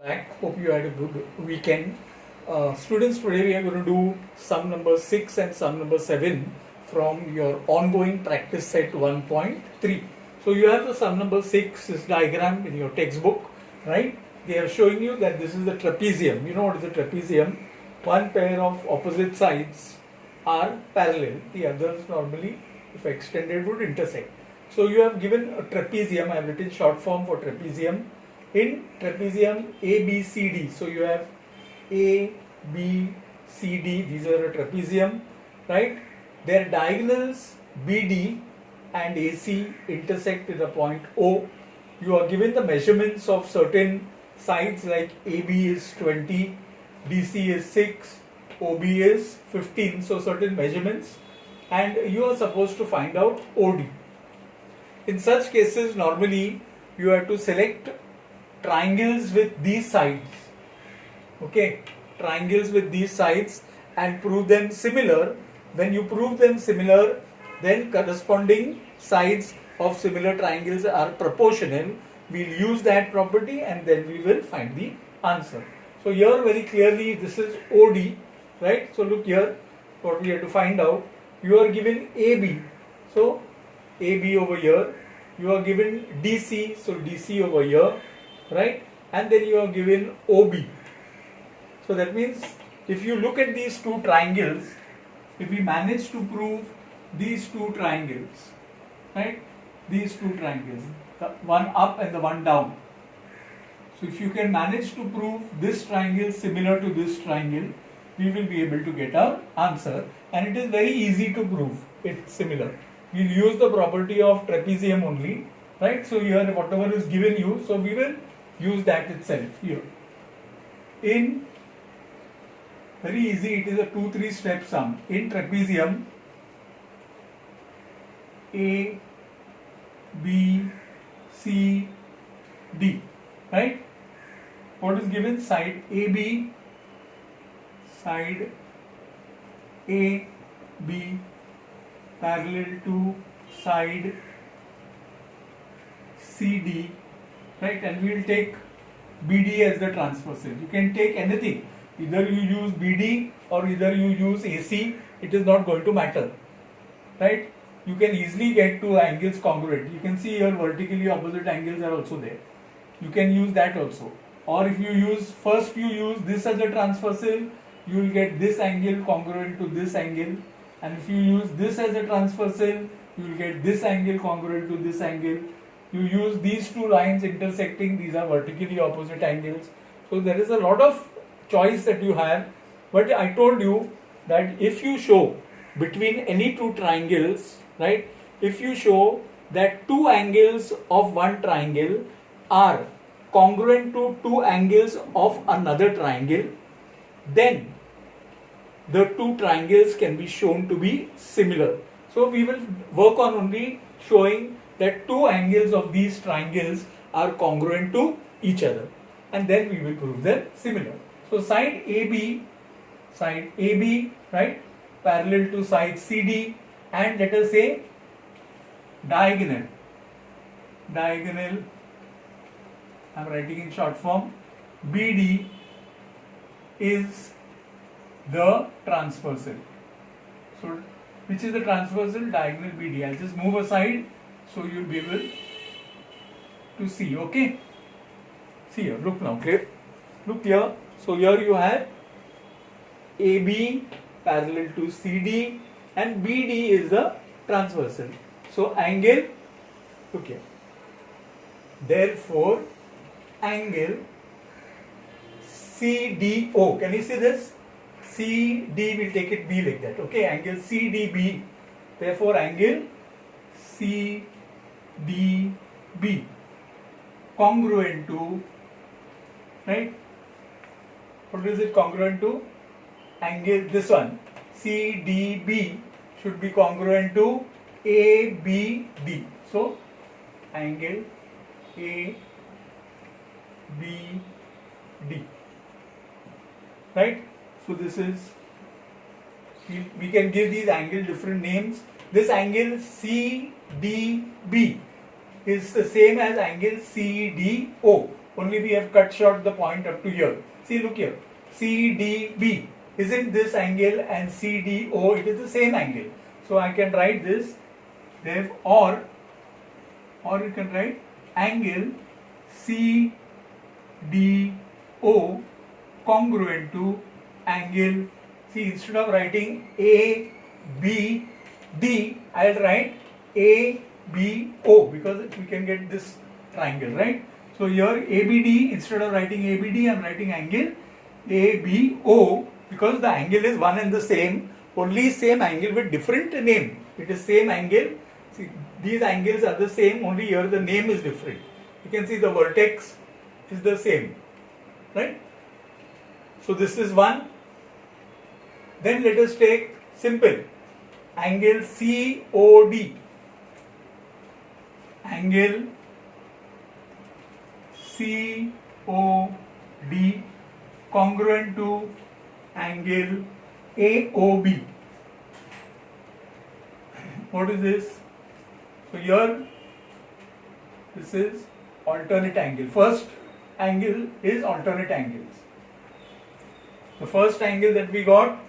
Back. Hope you had a good weekend. Students, today we are going to do sum number 6 and sum number 7 from your ongoing practice set 1.3. So you have the sum number 6 is diagram in your textbook, right? They are showing you that this is the trapezium. You know what is a trapezium? One pair of opposite sides are parallel. The others normally, if extended, would intersect. So you have given a trapezium. I have written short form for trapezium. In trapezium A, B, C, D. So you have A, B, C, D. These are a trapezium, right? Their diagonals BD and AC intersect at the point O. You are given the measurements of certain sides like AB is 20, DC is 6, OB is 15. So certain measurements, and you are supposed to find out OD. In such cases, normally you have to select triangles with these sides, okay, triangles with these sides, and prove them similar. When you prove them similar, then corresponding sides of similar triangles are proportional. We'll use that property and then we will find the answer. So here very clearly this is OD, right? So look here, what we have to find out. You are given AB, so AB over here. You are given DC, so DC over here, right? And then you are given OB. So that means if you look at these two triangles, if we manage to prove these two triangles, right? These two triangles, the one up and the one down. So if you can manage to prove this triangle similar to this triangle, we will be able to get our answer, and it is very easy to prove it's similar. We'll use the property of trapezium only, right? So here whatever is given you, so we will use that itself here. In very easy, it is a 2-3 step sum. In trapezium, A, B, C, D, right? What is given? Side AB, side AB parallel to side CD, right? And we will take BD as the transversal. You can take anything. Either you use BD or either you use AC. It is not going to matter, right? You can easily get two angles congruent. You can see here vertically opposite angles are also there. You can use that also. Or if you use, first you use this as a transversal, you will get this angle congruent to this angle. And if you use this as a transversal, you will get this angle congruent to this angle. You use these two lines intersecting, these are vertically opposite angles. So there is a lot of choice that you have, but I told you that if you show between any two triangles, right, if you show that two angles of one triangle are congruent to two angles of another triangle, then the two triangles can be shown to be similar. So we will work on only showing that two angles of these triangles are congruent to each other, and then we will prove them similar. So side AB, right, parallel to side CD, and let us say diagonal, I am writing in short form, BD is the transversal. So which is the transversal? Diagonal BD. I'll just move aside so you'll be able to see, okay? See here, look now, clear? Look here. So here you have AB parallel to CD and BD is the transversal. So angle, look here. Therefore, angle CDO, can you see this? CD, will take it B like that, okay? Angle CDB, therefore angle CDB congruent to, right? What is it congruent to? Angle, this one, CDB should be congruent to ABD. So, angle ABD, right? So this is, we can give these angle different names. This angle CDB is the same as angle CDO. only we have cut short the point up to here. See, look here, CDB, isn't this angle, and CDO, it is the same angle. So I can write this, or you can write angle CDO congruent to angle, see, instead of writing ABD, I'll write ABO, because we can get this triangle, right? So here ABD, instead of writing ABD, I am writing angle ABO, because the angle is one and the same, only same angle with different name. It is same angle. See, these angles are the same, only here the name is different. You can see the vertex is the same, right? So this is one. Then let us take simple angle COD. Angle COD congruent to angle AOB. What is this? So here this is alternate angle. First angle is alternate angles. The first angle that we got,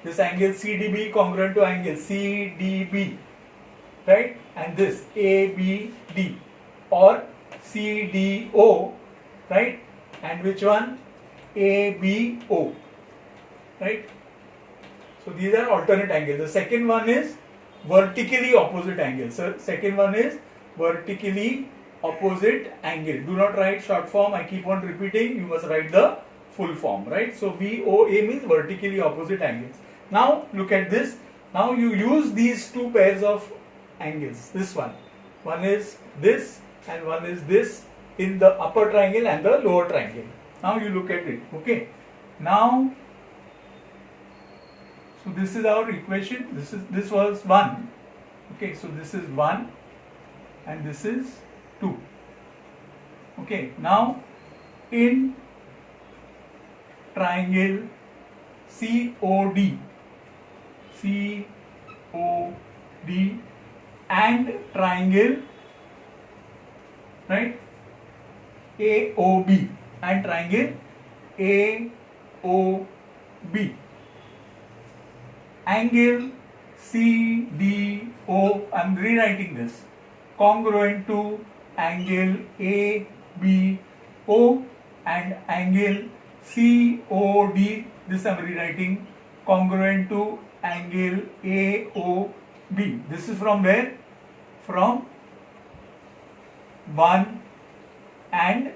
this angle CDB congruent to angle CDB, right? And this ABD or CDO, right? And which one? ABO, right? So these are alternate angles. The second one is vertically opposite angle. So second one is vertically opposite angle. Do not write short form. I keep on repeating. You must write the full form, right? So VOA means vertically opposite angles. Now look at this. Now you use these two pairs of angles. This one is this and one is this in the upper triangle and the lower triangle. Now you look at it. Okay. Now, so this is our equation. This was 1. Okay. So this is 1 and this is 2. Okay. Now in triangle COD and triangle, right, AOB and triangle AOB, angle CDO, I am rewriting this, congruent to angle ABO and angle COD, this I am rewriting, congruent to angle AOB. This is from where? From 1 and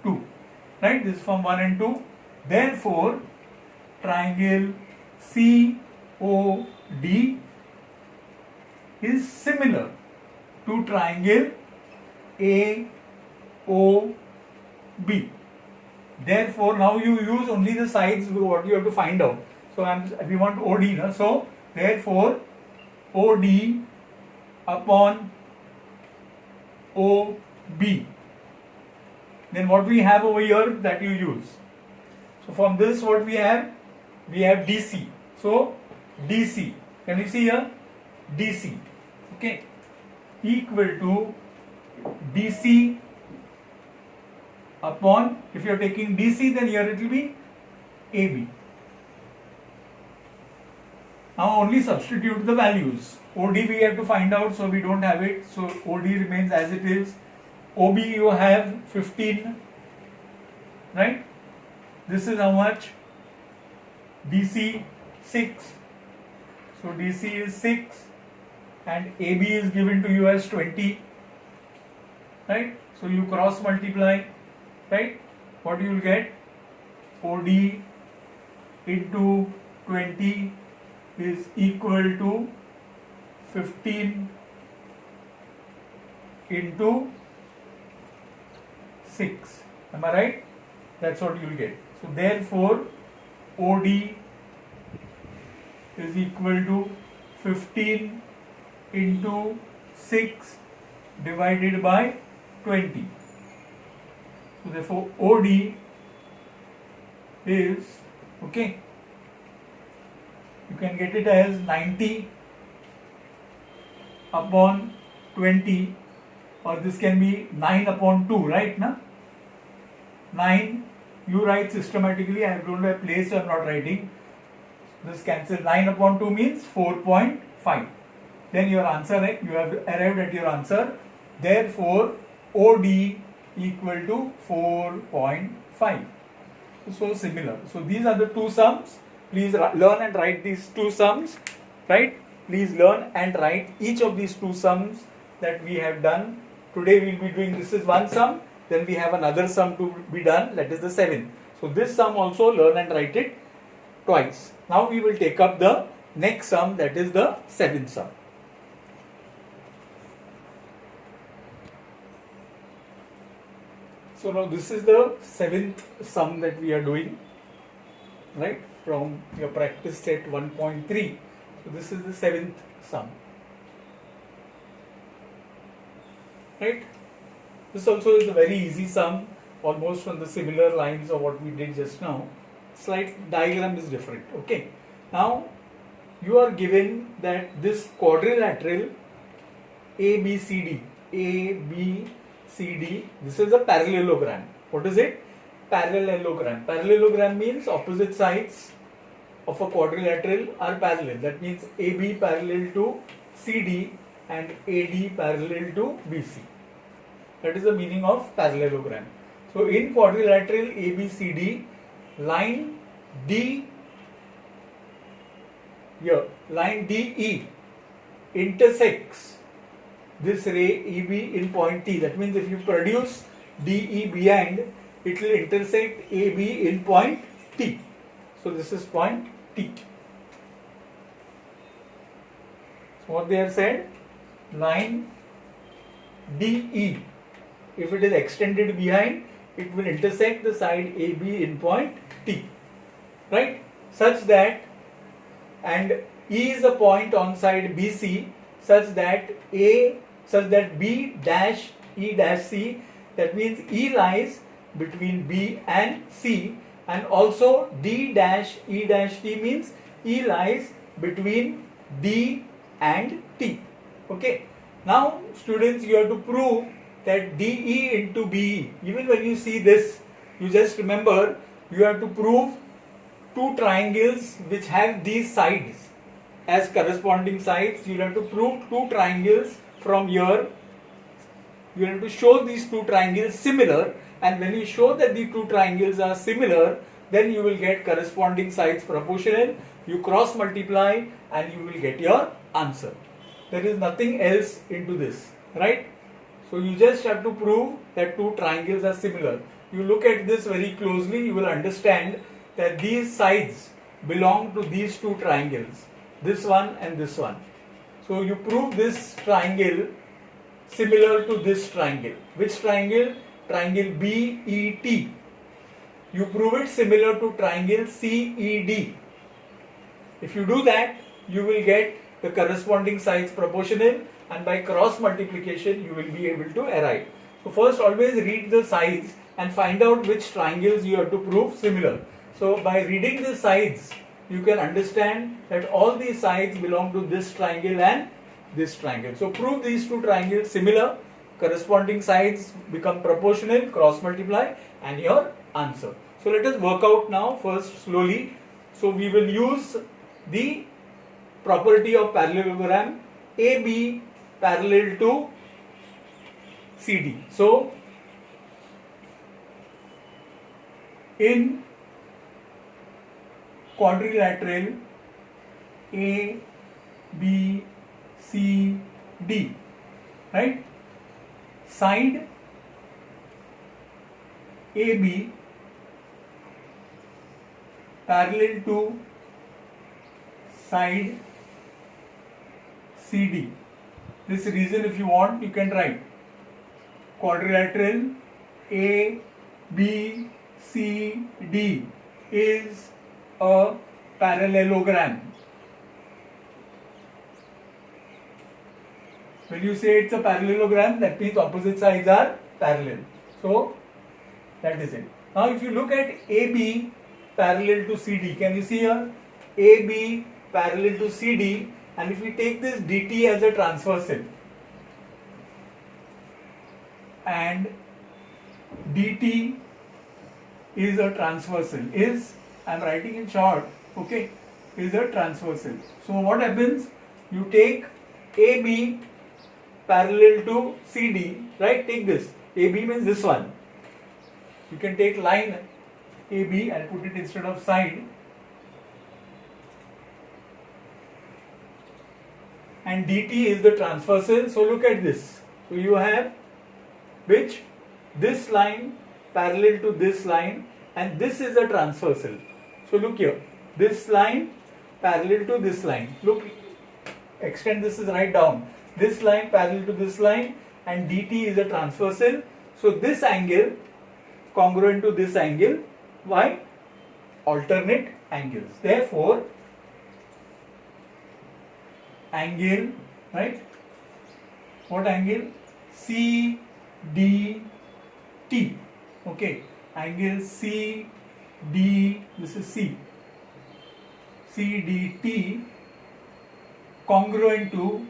2, right? This is from 1 and 2. Therefore, triangle COD is similar to triangle AOB. Therefore, now you use only the sides, what you have to find out. So we want OD, no? So therefore OD upon OB. Then what we have over here that you use. So from this what we have? We have DC. So DC, can you see here? DC, okay, equal to DC upon, if you are taking DC, then here it will be AB. Now only substitute the values. OD we have to find out, so we don't have it. So OD remains as it is. OB you have 15, right? This is how much? DC 6. So DC is 6 and AB is given to you as 20, right? So you cross multiply, right? What you will get? OD into 20 is equal to 15 into 6. Am I right? That's what you will get. So therefore OD is equal to 15 into 6 divided by 20. So therefore OD is, okay, you can get it as 90 upon 20, or this can be 9 upon 2, right? Na? 9, you write systematically. I don't have place, so I am not writing. This cancel. 9 upon 2 means 4.5. Then your answer, you have arrived at your answer. Therefore, OD equal to 4.5. So similar. So these are the two sums. Please learn and write these two sums. Right? Please learn and write each of these two sums that we have done. Today we will be doing, this is one sum. Then we have another sum to be done, that is the 7th. So this sum also learn and write it twice. Now we will take up the next sum, that is the 7th sum. So now this is the 7th sum that we are doing, right, from your practice set 1.3. So this is the 7th sum, right. This also is a very easy sum, almost on the similar lines of what we did just now. Slight diagram is different. Okay. Now you are given that this quadrilateral ABCD, this is a parallelogram. What is it? Parallelogram. Parallelogram means opposite sides of a quadrilateral are parallel. That means AB parallel to CD and AD parallel to BC. That is the meaning of parallelogram. So in quadrilateral ABCD, line D, here, line DE intersects this ray EB in point T. That means if you produce DE behind, it will intersect AB in point T. So this is point T. So what they have said, line DE, if it is extended behind, it will intersect the side AB in point T, right? Such that, and E is a point on side BC, such that B dash E dash C, that means E lies between B and C, and also D dash E dash T means E lies between D and T. Okay. Now students, you have to prove that DE into BE. Even when you see this, you just remember you have to prove two triangles which have these sides as corresponding sides. You have to prove two triangles from here. You have to show these two triangles similar, and when you show that the two triangles are similar, then you will get corresponding sides proportional. You cross multiply and you will get your answer. There is nothing else into this, right? So you just have to prove that two triangles are similar. You look at this very closely, you will understand that these sides belong to these two triangles, this one and this one. So you prove this triangle similar to this triangle. Which triangle? Triangle BET. You prove it similar to triangle CED. If you do that, you will get the corresponding sides proportional, and by cross multiplication you will be able to arrive. So first always read the sides and find out which triangles you have to prove similar. So by reading the sides, you can understand that all these sides belong to this triangle and this triangle. So prove these two triangles similar, corresponding sides become proportional, cross multiply, and your answer. So let us work out now first slowly. So we will use the property of parallelogram, AB parallel to CD. So in quadrilateral A, B, C, D, right? Side AB parallel to side CD. This reason, if you want, you can write quadrilateral A, B, C, D is a parallelogram. When you say it's a parallelogram, that means opposite sides are parallel. So that is it. Now if you look at AB parallel to CD, can you see here? AB parallel to CD, and if we take this DT as a transversal and DT is a transversal. Is, I am writing in short, okay, is a transversal. So what happens? You take AB parallel to CD, right? Take this. AB means this one. You can take line AB and put it instead of side. And DT is the transversal. So look at this. So you have which? This line parallel to this line, and this is a transversal. So look here. This line parallel to this line. Look, extend this is right down. This line parallel to this line, and DT is a transversal. So this angle congruent to this angle. Why? Alternate angles. Therefore, angle, right? What angle? CDT. Okay, angle CD, this is C. CDT congruent to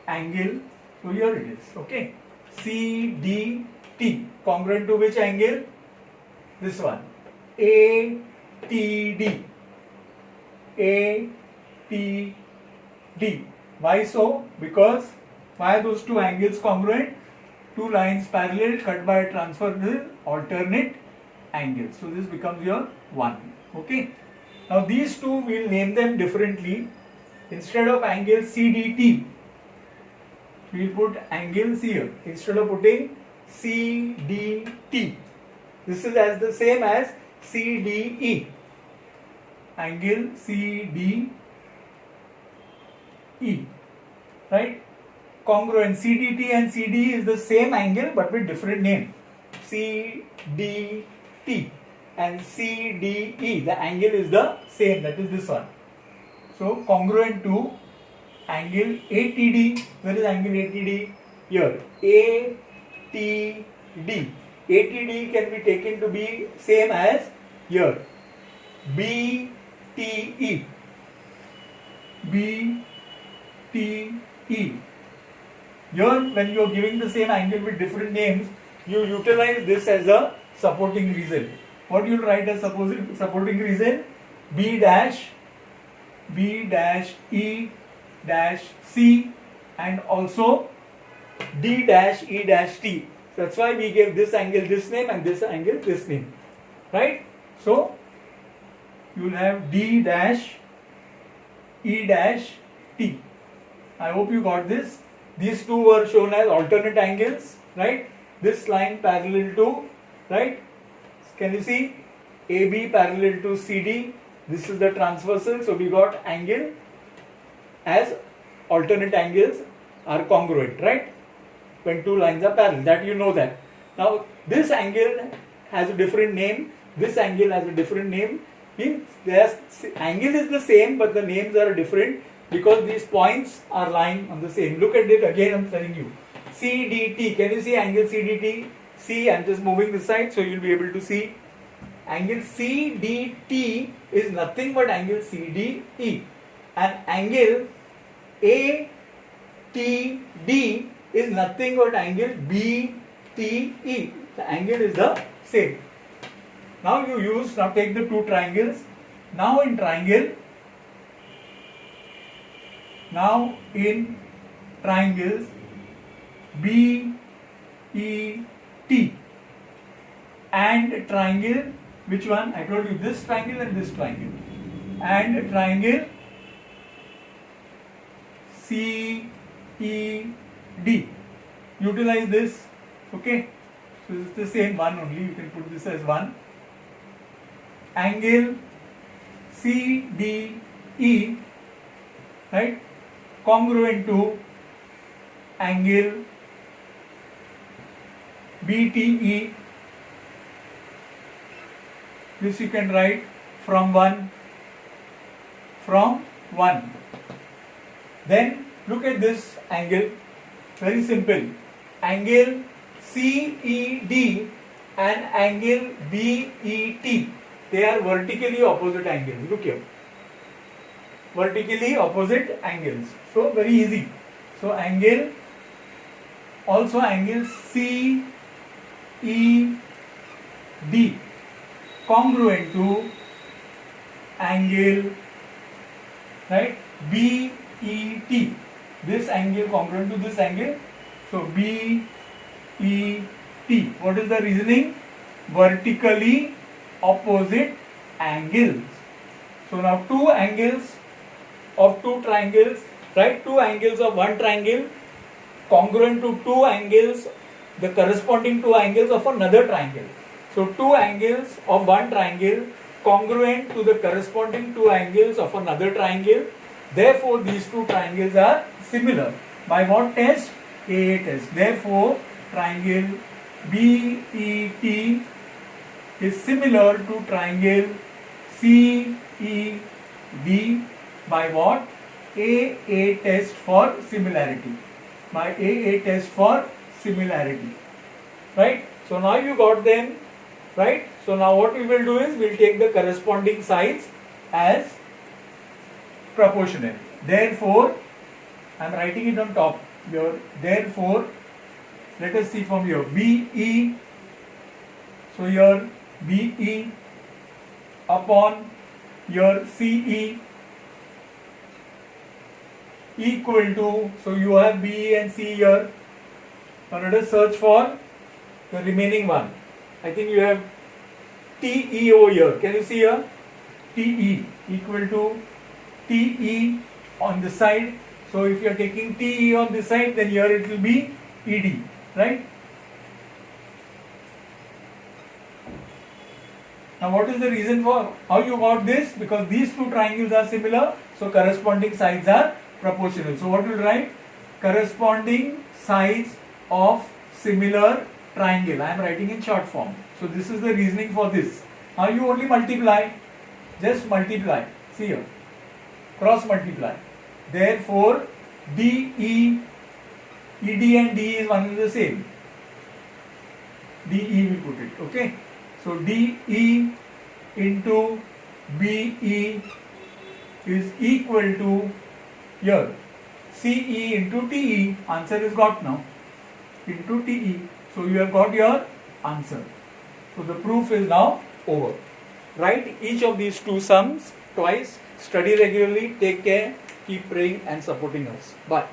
angle, so here it is, okay. CDT congruent to which angle? This one. ATD. ATD. Why so? Because why are those two angles congruent? Two lines parallel cut by a transversal alternate angles. So this becomes your 1. Okay. Now these two we'll name them differently. Instead of angle CDT, we'll put angles here. Instead of putting CDT, this is as the same as CDE. Angle CDE, right? Congruent. CDT and CDE is the same angle but with different name. CDT and CDE, the angle is the same, that is this one. So congruent to angle ATD. Where is angle ATD? Here. ATD. ATD can be taken to be same as here. BTE. BTE. Here, when you are giving the same angle with different names, you utilize this as a supporting reason. What you will write as supporting reason? B dash E dash C, and also D dash E dash T. So that's why we gave this angle this name and this angle this name, right? So you will have D dash E dash T. I hope you got this. These two were shown as alternate angles, right? This line parallel to, right? Can you see? AB parallel to CD. This is the transversal. So we got angle as alternate angles are congruent, right? When two lines are parallel, that you know that. Now this angle has a different name. This angle has a different name. Means angle is the same, but the names are different because these points are lying on the same. Look at it again. I'm telling you. CDT. Can you see angle CDT? See, I'm just moving this side so you'll be able to see. Angle CDT is nothing but angle CDE. And angle ATD is nothing but angle BTE. The angle is the same. Now take the two triangles. Now in triangles BET and triangle, which one? I told you this triangle and this triangle, and triangle CED. Utilize this, okay? So this is the same one only, you can put this as one. Angle CDE, right, congruent to angle BTE. This you can write from 1. Then look at this angle, very simple. Angle CED and angle BET, they are vertically opposite angles. Look here, vertically opposite angles. So very easy. So angle CED congruent to angle, right, BET. This angle congruent to this angle. So BET. What is the reasoning? Vertically opposite angles. So now two angles of two triangles, right? Two angles of one triangle congruent to two angles, the corresponding two angles of another triangle. So two angles of one triangle congruent to the corresponding two angles of another triangle. Therefore, these two triangles are similar. By what test? AA test. Therefore, triangle BET is similar to triangle CED by what? AA test for similarity. By AA test for similarity. Right? So now you got them. Right? So now what we will do is we will take the corresponding sides as proportional. Therefore, I am writing it on top here. Therefore, let us see from here. BE. So here BE upon your CE equal to, so you have BE and C here. Now let us search for the remaining one. I think you have TE over here. Can you see here? TE equal to TE on this side. So if you are taking TE on this side, then here it will be ED, right? Now what is the reason for how you got this? Because these two triangles are similar, so corresponding sides are proportional. So what will write? Corresponding sides of similar triangle. I am writing in short form. So this is the reasoning for this. Now you only multiply. Just multiply. See here. Cross multiply. Therefore, DE, ED and DE is one and the same. DE we put it. Okay. So DE into BE is equal to here CE into TE. Answer is got now. Into TE. So you have got your answer. So the proof is now over. Write each of these two sums twice. Study regularly. Take care. Keep praying and supporting us. Bye.